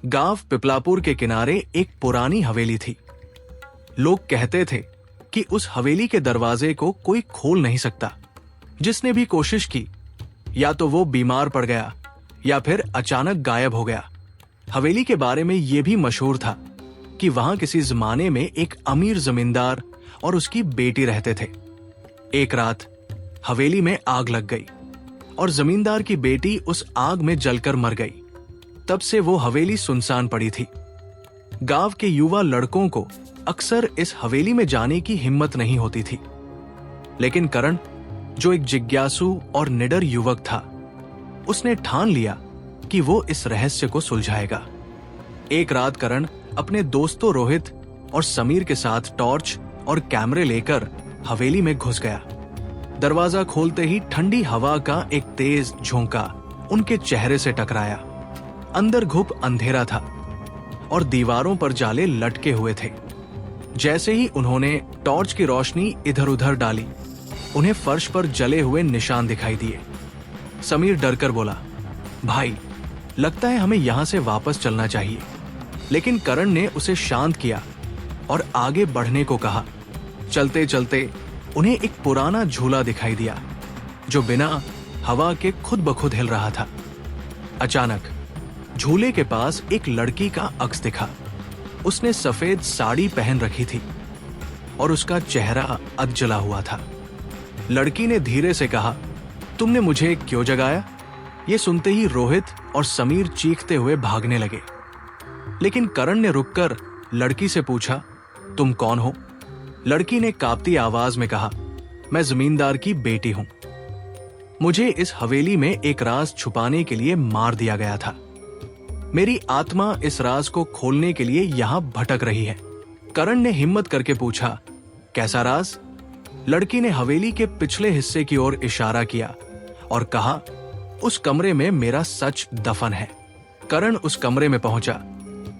गांव पिपलापुर के किनारे एक पुरानी हवेली थी। लोग कहते थे कि उस हवेली के दरवाजे को कोई खोल नहीं सकता। जिसने भी कोशिश की या तो वो बीमार पड़ गया या फिर अचानक गायब हो गया। हवेली के बारे में यह भी मशहूर था कि वहां किसी जमाने में एक अमीर जमींदार और उसकी बेटी रहते थे। एक रात हवेली में आग लग गई और जमींदार की बेटी उस आग में जलकर मर गई। तब से वो हवेली सुनसान पड़ी थी। गांव के युवा लड़कों को अक्सर इस हवेली में जाने की हिम्मत नहीं होती थी, लेकिन करण, जो एक जिज्ञासु और निडर युवक था, उसने ठान लिया कि वो इस रहस्य को सुलझाएगा। एक रात करण अपने दोस्तों रोहित और समीर के साथ टॉर्च और कैमरे लेकर हवेली में घुस गया। दरवाजा खोलते ही ठंडी हवा का एक तेज झोंका उनके चेहरे से टकराया। अंदर घुप अंधेरा था और दीवारों पर जाले लटके हुए थे। जैसे ही उन्होंने टॉर्च की रोशनी इधर उधर डाली, उन्हें फर्श पर जले हुए निशान दिखाई दिए। समीर डरकर बोला, भाई, लगता है हमें यहां से वापस चलना चाहिए। लेकिन करण ने उसे शांत किया और आगे बढ़ने को कहा। चलते चलते उन्हें एक पुराना झूला दिखाई दिया जो बिना हवा के खुद ब खुद हिल रहा था। अचानक झूले के पास एक लड़की का अक्स दिखा। उसने सफेद साड़ी पहन रखी थी और उसका चेहरा अधजला हुआ था। लड़की ने धीरे से कहा, तुमने मुझे क्यों जगाया? ये सुनते ही रोहित और समीर चीखते हुए भागने लगे। लेकिन करण ने रुककर लड़की से पूछा, तुम कौन हो? लड़की ने कांपती आवाज में कहा, मैं जमींदार की बेटी हूं। मुझे इस हवेली में एक राज छुपाने के लिए मार दिया गया था। मेरी आत्मा इस राज को खोलने के लिए यहां भटक रही है। करण ने हिम्मत करके पूछा, कैसा राज? लड़की ने हवेली के पिछले हिस्से की ओर इशारा किया और कहा, उस कमरे में मेरा सच दफन है। करण उस कमरे में पहुंचा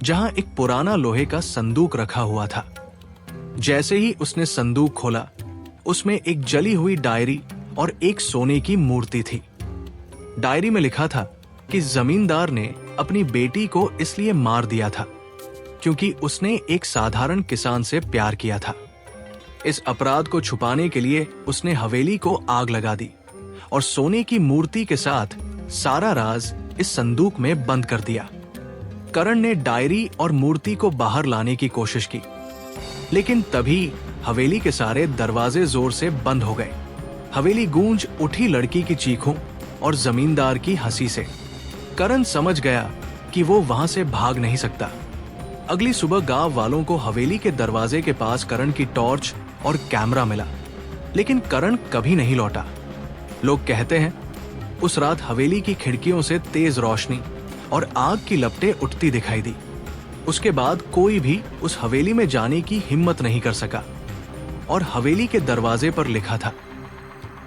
जहां एक पुराना लोहे का संदूक रखा हुआ था। जैसे ही उसने संदूक खोला, उसमें एक जली हुई डायरी और एक सोने की मूर्ति थी। डायरी में लिखा था कि जमींदार ने अपनी बेटी को इसलिए मार दिया था क्योंकि उसने एक साधारण किसान से प्यार किया था। इस अपराध को छुपाने के लिए उसने हवेली को आग लगा दी और सोने की मूर्ति के साथ सारा राज इस संदूक में बंद कर दिया। करण ने डायरी और मूर्ति को बाहर लाने की कोशिश की, लेकिन तभी हवेली के सारे दरवाजे जोर से बंद हो गए। हवेली गूंज उठी लड़की की चीखों और जमींदार की हंसी से। करण समझ गया कि वो वहां से भाग नहीं सकता। अगली सुबह गांव वालों को हवेली के दरवाजे के पास करण की टॉर्च और कैमरा मिला, लेकिन करण कभी नहीं लौटा। लोग कहते हैं उस रात हवेली की खिड़कियों से तेज रोशनी और आग की लपटें उठती दिखाई दी। उसके बाद कोई भी उस हवेली में जाने की हिम्मत नहीं कर सका और हवेली के दरवाजे पर लिखा था,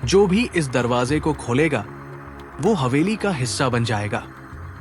जो भी इस दरवाजे को खोलेगा वो हवेली का हिस्सा बन जाएगा।